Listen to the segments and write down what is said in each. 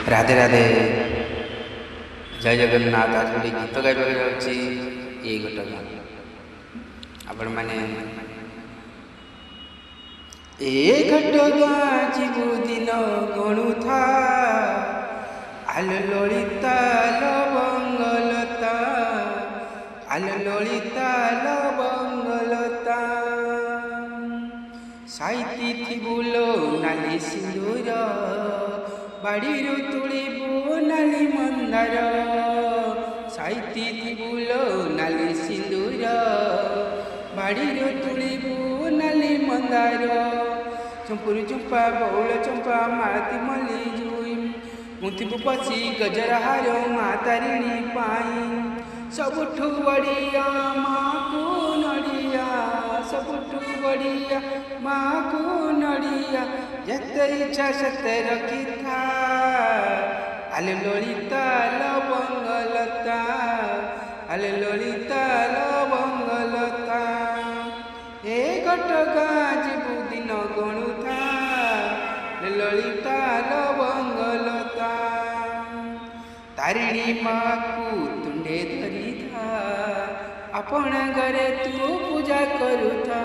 राधे राधे जय जगन्नाथ। आज गोटे गीत गाइबाक जाऊँगी ये घटना आपण मैंने ए घटगा जीवु दिन गणुथा आल ललिता लवंगलता आल ललिता लवंगलता साइती थिबुलो नाली सिंदूर बाड़ीरू तुलिबू नाली मंदार साइती थिबुलो नाली सिंदूर बाड़ीरू तुलिबू नाली मंदार चंपुरी चंपा बौल चंपा माती मल्ली जुई मुथिबू पची गजरहार माँ तारिणी पाई सबुठू बढ़िया माँ को नड़िया सबुठू बढ़िया माँ को नड़िया जते इच्छा सते रखी था आले ललिता लवंगलता आले ललिता लवंगलता ए घटगा जीवु दिन गणु था ललिता लवंगलता तारिणी माँ को तुंडे धरी था अपना घरे तू पूजा करू था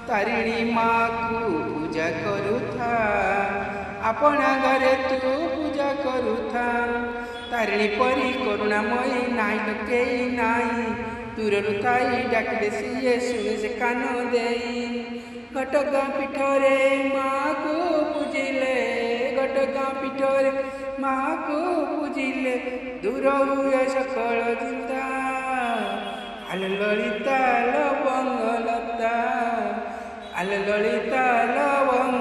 तारिणी माँ को पूजा करू था अपना घरे तू पूजा करू था तारिणी परी करुणामयी नाई लगे नाई दूर थाई डाकिले सीए शुणी से कान दे घटगा पीठरे माँ को पूजिले घटगा पीठरे माँ को पूजिले दूर हुए सकल चिंता आल ललिता लवंगलता आल ललिता लवंग